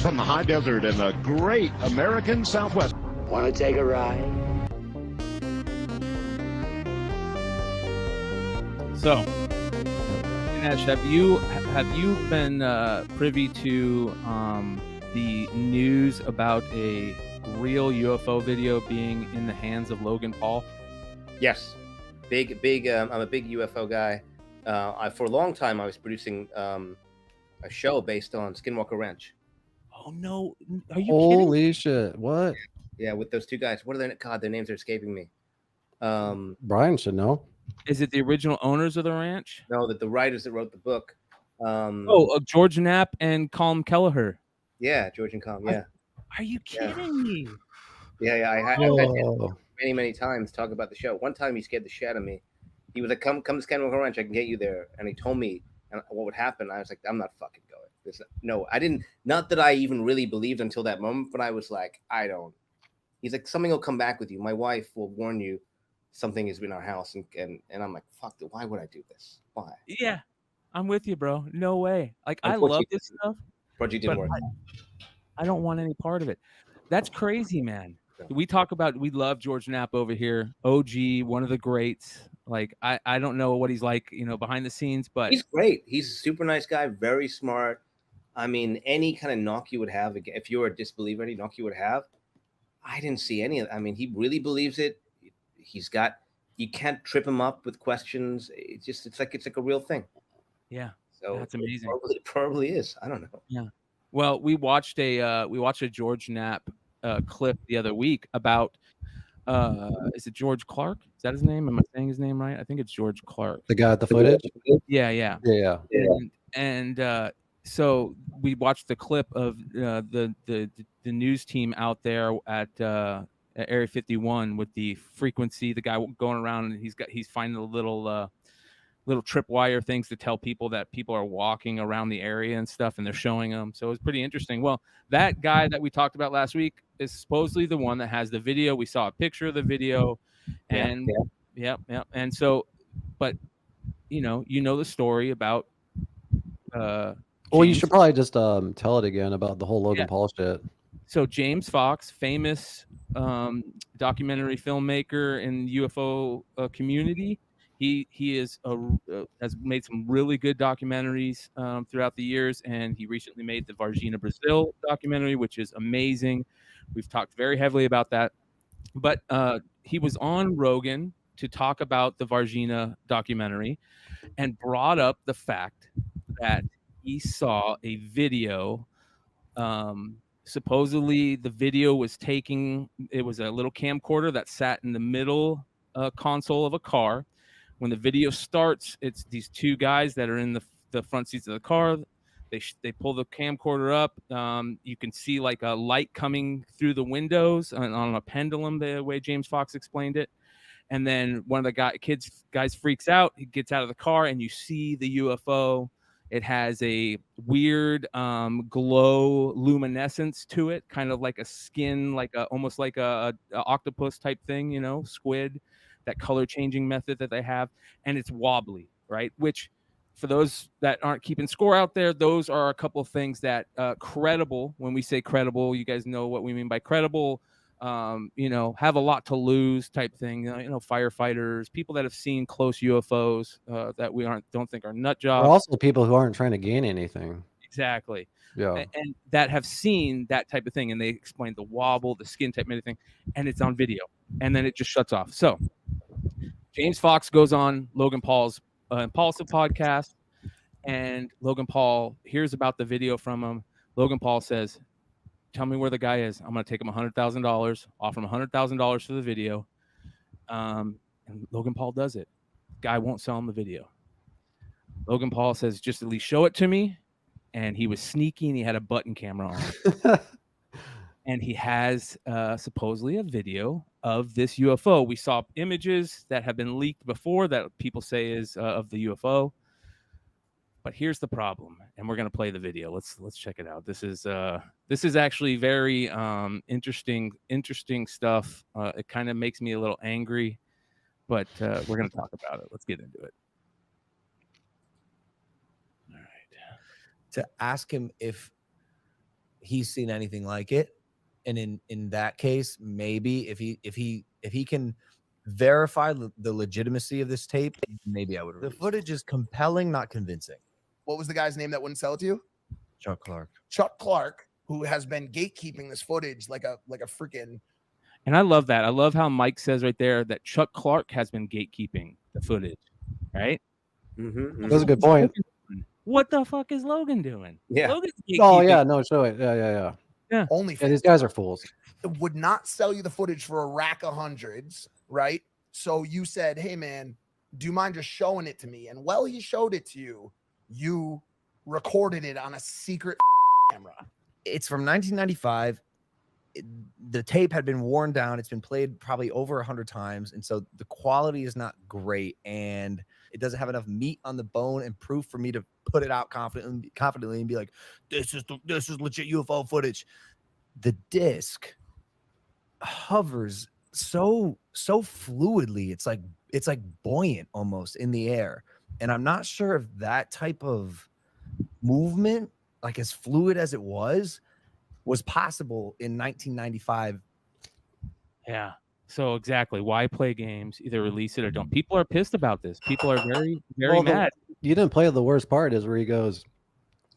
from the high desert in the great American Southwest. Want to take a ride? So, Dinesh, have you been privy to the news about a real UFO video being in the hands of Logan Paul? Yes, big. I'm a big UFO guy. For a long time, I was producing a show based on Skinwalker Ranch. Oh no! Are you Holy kidding? shit! What? Yeah, with those two guys. What are their? God, their names are escaping me. Brian should know. Is it the original owners of the ranch? No, that the writers that wrote the book. George Knapp and Colm Kelleher. Yeah, George and Colm. Yeah. Are you kidding me? Yeah. I've had him many times talk about the show. One time he scared the shit out of me. He was like, "Come to Skinwalker Ranch. I can get you there." And he told me what would happen. I was like, "I'm not fucking going." No, I didn't. Not that I even really believed until that moment, but I was like, I don't. He's like, something will come back with you. My wife will warn you something is in our house, and I'm like, fuck, why would I do this? Why? Yeah, I'm with you, bro. No way. Like, I love this stuff. Project didn't work. I don't want any part of it. That's crazy, man. We love George Knapp over here. OG, one of the greats. Like, I don't know what he's like, behind the scenes, but he's great. He's a super nice guy, very smart. I mean, any kind of knock you would have, if you were a disbeliever, any knock you would have, I didn't see any of it. I mean, he really believes it. You can't trip him up with questions. It's like a real thing. Yeah. So that's amazing. It probably is. I don't know. Yeah. Well, we watched a George Knapp clip the other week about is it George Clark? Is that his name? Am I saying his name right? I think it's George Clark. The guy at the footage? Yeah. And so we watched the clip of the news team out there at Area 51 with the frequency, the guy going around, and he's finding the little tripwire things to tell people that people are walking around the area and stuff, and they're showing them. So it was pretty interesting. Well, that guy that we talked about last week is supposedly the one that has the video. We saw a picture of the video, and yeah. And so, but you know the story about well, you should probably just tell it again about the whole Logan Paul shit. So James Fox, famous documentary filmmaker in the UFO community, he has made some really good documentaries throughout the years, and he recently made the Varginha, Brazil documentary, which is amazing. We've talked very heavily about that, but he was on Rogan to talk about the Varginha documentary and brought up the fact that he saw a video. Supposedly the video was it was a little camcorder that sat in the middle console of a car. When the video starts, it's these two guys that are in the front seats of the car. They pull the camcorder up. You can see like a light coming through the windows on a pendulum, the way James Fox explained it. And then one of the guys freaks out. He gets out of the car, and you see the UFO. It has a weird glow luminescence to it, kind of like a skin, almost like a octopus type thing, squid, that color changing method that they have. And it's wobbly, right? Which, for those that aren't keeping score out there, those are a couple of things that credible, when we say credible, you guys know what we mean by credible, have a lot to lose type thing. Firefighters, people that have seen close UFOs that we don't think are nut jobs. Or also people who aren't trying to gain anything. Exactly. Yeah. And that have seen that type of thing, and they explain the wobble, the skin type, anything, and it's on video, and then it just shuts off. So James Fox goes on Logan Paul's Impulsive podcast, and Logan Paul hears about the video from him. Logan Paul says, "Tell me where the guy is. I'm going to take him $100,000, offer him $100,000 for the video." And Logan Paul does it. Guy won't sell him the video. Logan Paul says, "Just at least show it to me." And he was sneaky, and he had a button camera on. And he has supposedly a video of this UFO. We saw images that have been leaked before that people say is of the UFO. But here's the problem, and we're gonna play the video. Let's check it out. This is actually very interesting stuff. It kind of makes me a little angry, but we're gonna talk about it. Let's get into it. To ask him if he's seen anything like it. And in that case, maybe if he can verify the legitimacy of this tape, maybe I would. The footage is compelling, not convincing. What was the guy's name that wouldn't sell it to you? Chuck Clark. Chuck Clark, who has been gatekeeping this footage like a freaking. And I love that. I love how Mike says right there that Chuck Clark has been gatekeeping the footage, right? Mm-hmm. That's a good point. What the fuck is Logan doing? Yeah. Logan's Oh yeah, no, show it. Yeah. Only these guys are fools. Would not sell you the footage for a rack of hundreds, right? So you said, "Hey man, do you mind just showing it to me?" And while he showed it to you, you recorded it on a secret camera. It's from 1995. The tape had been worn down. It's been played probably over 100 times, and so the quality is not great, and it doesn't have enough meat on the bone and proof for me to put it out confidently and be like, this is legit UFO footage. The disc hovers so fluidly. It's like buoyant almost in the air, and I'm not sure if that type of movement, like as fluid as it was possible in 1995. Yeah. So exactly. Why play games? Either release it or don't. People are pissed about this. People are very, very mad. You didn't play the worst part is where he goes,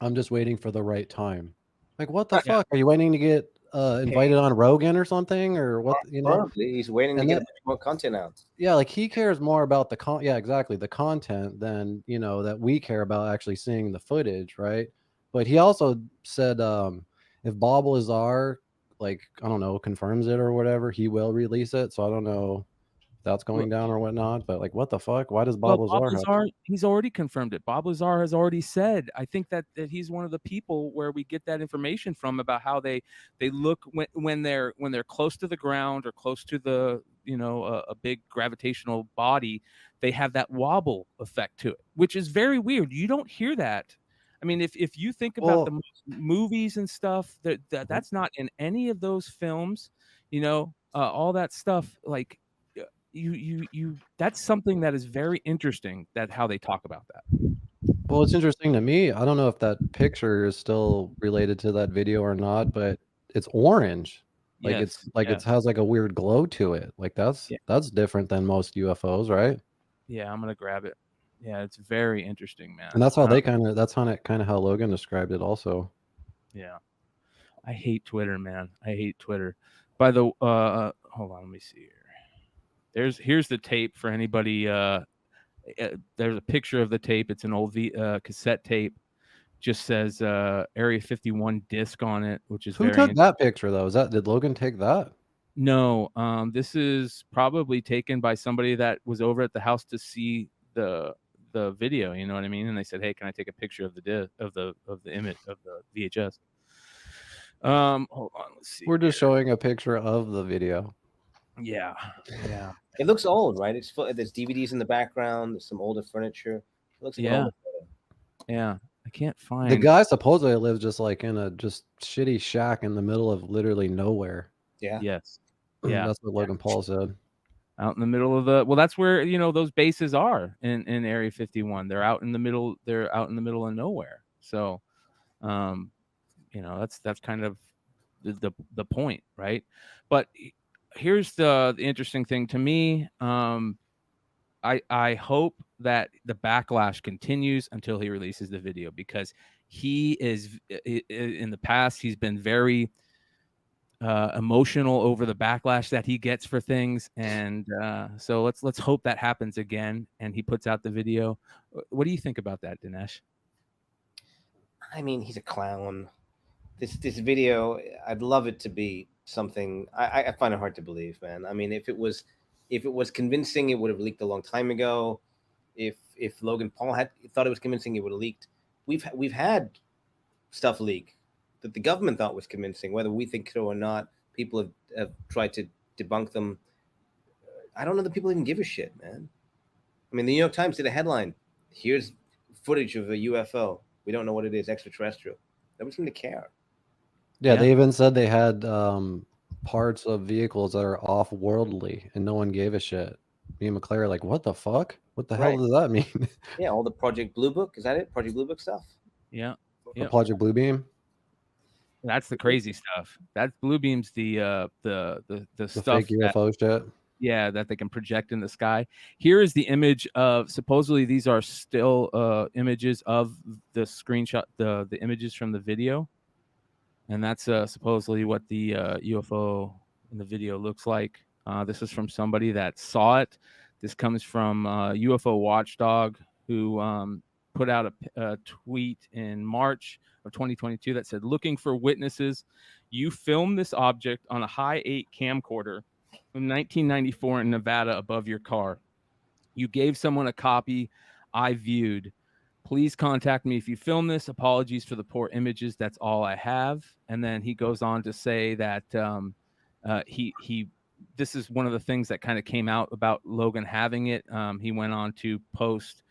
"I'm just waiting for the right time." Like, what the fuck? Are you waiting to get invited on Rogan or something, or what? You know, probably. He's waiting to get more content out. Yeah, like he cares more about the exactly, the content than that we care about actually seeing the footage, right? But he also said, if Bob Lazar, like, I don't know, confirms it or whatever, he will release it. So I don't know if that's going down or whatnot. But like, what the fuck? Why does Bob Lazar? He's already confirmed it. Bob Lazar has already said. I think that he's one of the people where we get that information from about how they look when they're close to the ground or close to the a big gravitational body. They have that wobble effect to it, which is very weird. You don't hear that. I mean, if you think about the movies and stuff, that's not in any of those films, all that stuff. Like you that's something that is very interesting, that how they talk about that. Well, it's interesting to me. I don't know if that picture is still related to that video or not, but it's orange. Like it has like a weird glow to it. Like that's different than most UFOs, right? Yeah, I'm gonna grab it. Yeah, it's very interesting, man. And that's how that's kind of how Logan described it also. Yeah. I hate Twitter, man. I hate Twitter. By the hold on, let me see here. Here's the tape for anybody. There's a picture of the tape. It's an old cassette tape. Just says Area 51 disc on it, which is who took that picture though? Did Logan take that? No, this is probably taken by somebody that was over at the house to see the video, you know what I mean? And they said, "Hey, can I take a picture of the image of the VHS?" Hold on, let's see. We're just showing a picture of the video. Yeah. It looks old, right? There's DVDs in the background. There's some older furniture. It looks like old. Yeah. I can't find the guy. Supposedly lives just like in a just shitty shack in the middle of literally nowhere. Yeah. Yes. Yeah. That's what Logan Paul said. Out in the middle of that's where those bases are in Area 51. They're out in the middle. They're out in the middle of nowhere. So, that's kind of the point, right? But here's the interesting thing to me. I hope that the backlash continues until he releases the video, because he is in the past he's been very emotional over the backlash that he gets for things, and so let's hope that happens again and he puts out the video. What do you think about that, Dinesh? I mean, he's a clown. This video, I'd love it to be something. I find it hard to believe, man. I mean, if it was convincing, it would have leaked a long time ago. If Logan Paul had thought it was convincing, it would have leaked. We've had stuff leak that the government thought was convincing, whether we think so or not. People have tried to debunk them. I don't know that people even give a shit, man. I mean, the New York Times did a headline: "Here's footage of a UFO. We don't know what it is, extraterrestrial." Nobody seemed to care. Yeah, they even said they had parts of vehicles that are off-worldly, and no one gave a shit. Me and McClare are like, what the fuck? What the hell does that mean? Yeah, all the Project Blue Book. Is that it? Project Blue Book stuff? Yeah. Project Blue Beam? That's the crazy stuff. That's blue beam's the The stuff fake UFO shit. yeah, that they can project in the sky. Here is the image of, supposedly these are still images of the screenshot, the images from the video, and that's supposedly what the UFO in the video looks like. This is from somebody that saw it. This comes from UFO Watchdog, who put out a tweet in March of 2022 that said, "Looking for witnesses. You filmed this object on a high 8 camcorder from 1994 in Nevada above your car. You gave someone a copy. I viewed. Please contact me if you film this. Apologies for the poor images. That's all I have." And then he goes on to say that he this is one of the things that kind of came out about Logan having it. He went on to post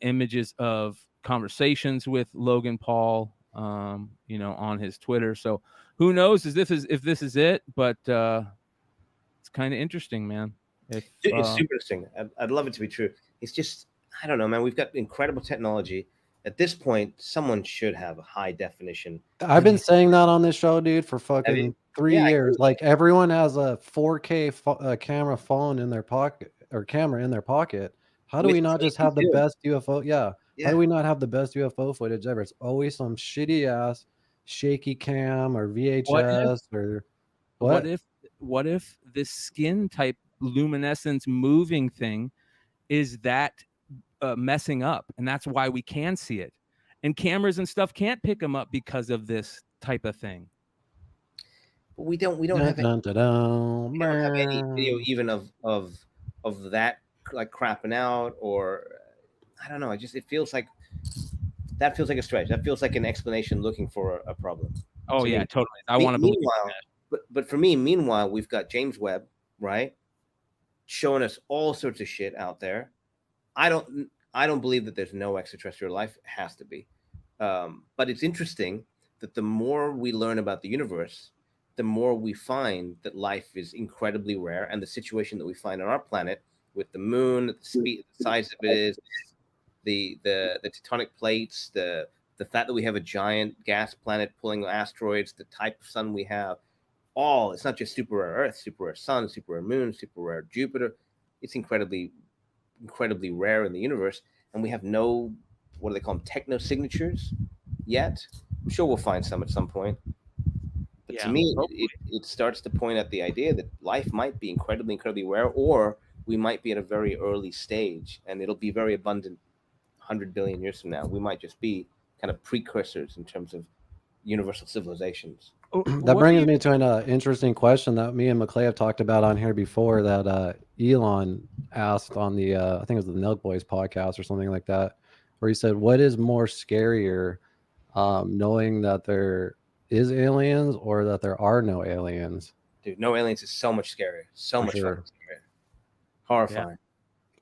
images of conversations with Logan Paul, on his Twitter. So who knows if this is it, but it's kind of interesting, man. It's super interesting. I'd love it to be true. It's just, I don't know, man. We've got incredible technology. At this point, someone should have a high definition. I've been saying that on this show, dude, for fucking 3 years. Like, everyone has a 4K camera phone in their pocket, or camera in their pocket. How do we not just have the best UFO? Yeah. How do we not have the best UFO footage ever? It's always some shitty ass shaky cam or VHS or what? What if this skin type luminescence moving thing is that messing up, and that's why we can see it, and cameras and stuff can't pick them up because of this type of thing? But we don't have any video even of that, like, crapping out, or I don't know. It feels like that feels like a stretch. That feels like an explanation looking for a problem. Oh yeah, totally. I want to believe that. But for me, meanwhile, we've got James Webb, right, showing us all sorts of shit out there. I don't believe that there's no extraterrestrial life. It has to be. But it's interesting that the more we learn about the universe, the more we find that life is incredibly rare, and the situation that we find on our planet with the moon, the speed, the size of it is, the tectonic plates, the fact that we have a giant gas planet pulling asteroids, the type of sun we have, it's not just super rare Earth, super rare sun, super rare moon, super rare Jupiter. It's incredibly rare in the universe, and we have no, what do they call them, techno signatures yet. I'm sure we'll find some at some point. But to me, it starts to point at the idea that life might be incredibly rare, or we might be at a very early stage, and it'll be very abundant 100 billion years from now. We might just be kind of precursors in terms of universal civilizations. That brings me to an interesting question that me and McClay have talked about on here before, that Elon asked on the I think it was the Nelk Boys podcast or something like that, where he said, what is more scarier, knowing that there is aliens or that there are no aliens? Dude, no aliens is so much scarier. So much scarier. Horrifying.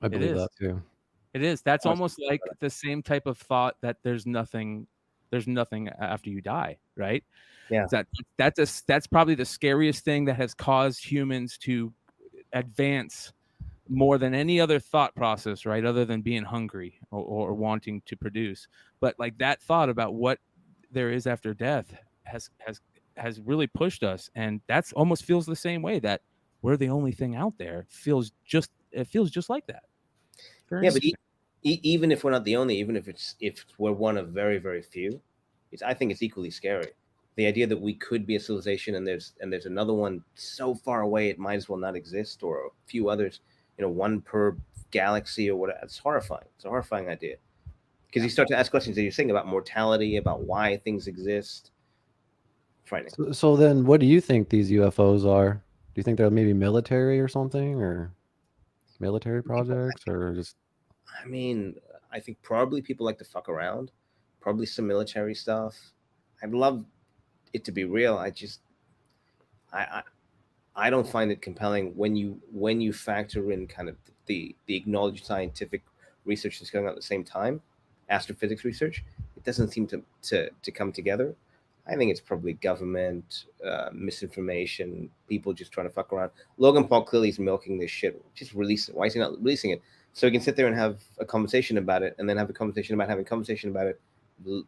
I believe that too. It is. That's almost like the same type of thought that there's nothing after you die, right? Yeah. That's probably the scariest thing that has caused humans to advance more than any other thought process, right? Other than being hungry or wanting to produce. But like that thought about what there is after death has really pushed us, and that's almost feels the same way, that we're the only thing out there. It feels just like that. Yeah, but even if we're not the only, even if we're one of very, very few, I think it's equally scary. The idea that we could be a civilization and there's another one so far away it might as well not exist, or a few others, one per galaxy or whatever. It's horrifying. It's a horrifying idea, because you start to ask questions that you're saying about mortality, about why things exist. Frightening. So then, what do you think these UFOs are? Do you think they're maybe military or something, or military projects, or just? I mean, I think probably people like to fuck around. Probably some military stuff. I'd love it to be real. I don't find it compelling when you factor in kind of the acknowledged scientific research that's going on at the same time, astrophysics research. It doesn't seem to come together. I think it's probably government misinformation, people just trying to fuck around. Logan Paul clearly is milking this shit. Just release it. Why is he not releasing it? So he can sit there and have a conversation about it, and then have a conversation about having a conversation about it,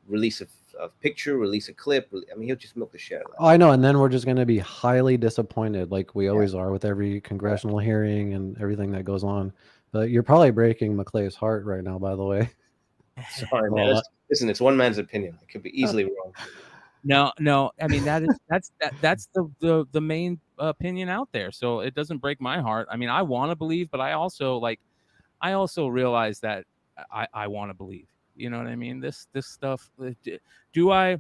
release a picture, release a clip. I mean, he'll just milk the shit out of that. Oh, I know, and then we're just going to be highly disappointed, like we always are with every congressional hearing and everything that goes on. But you're probably breaking McClay's heart right now, by the way. Sorry, man. Listen, it's one man's opinion. I could be easily wrong. No. I mean, that's the main opinion out there. So it doesn't break my heart. I mean, I want to believe, but I also realize that I want to believe. You know what I mean? This stuff. Do I?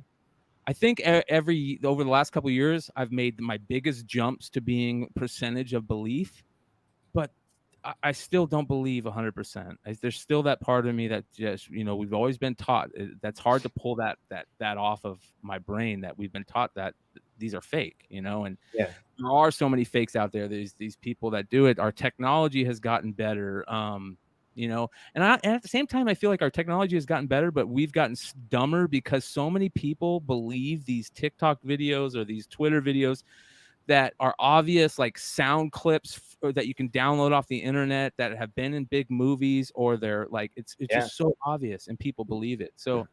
I think over the last couple of years, I've made my biggest jumps to being percentage of belief, but I still don't believe 100%. There's still that part of me that just, we've always been taught that's hard to pull that off of my brain, that we've been taught that these are fake, and there are so many fakes out there. There's these people that do it. Our technology has gotten better. And at the same time, I feel like our technology has gotten better, but we've gotten dumber because so many people believe these TikTok videos or these Twitter videos that are obvious, like sound clips that you can download off the internet that have been in big movies, or they're like, it's just so obvious and people believe it. So,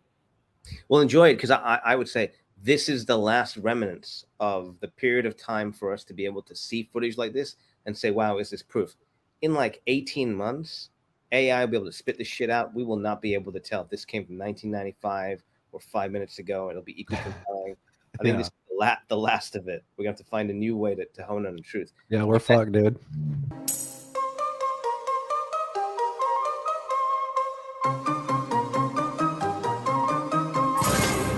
well, enjoy it, because I would say this is the last remnants of the period of time for us to be able to see footage like this and say, wow, is this proof? In like 18 months, AI will be able to spit this shit out. We will not be able to tell if this came from 1995 or 5 minutes ago. It'll be equally compelling. I think this is the last of it. We're going to have to find a new way to hone on the truth. Yeah, we're fucked, dude.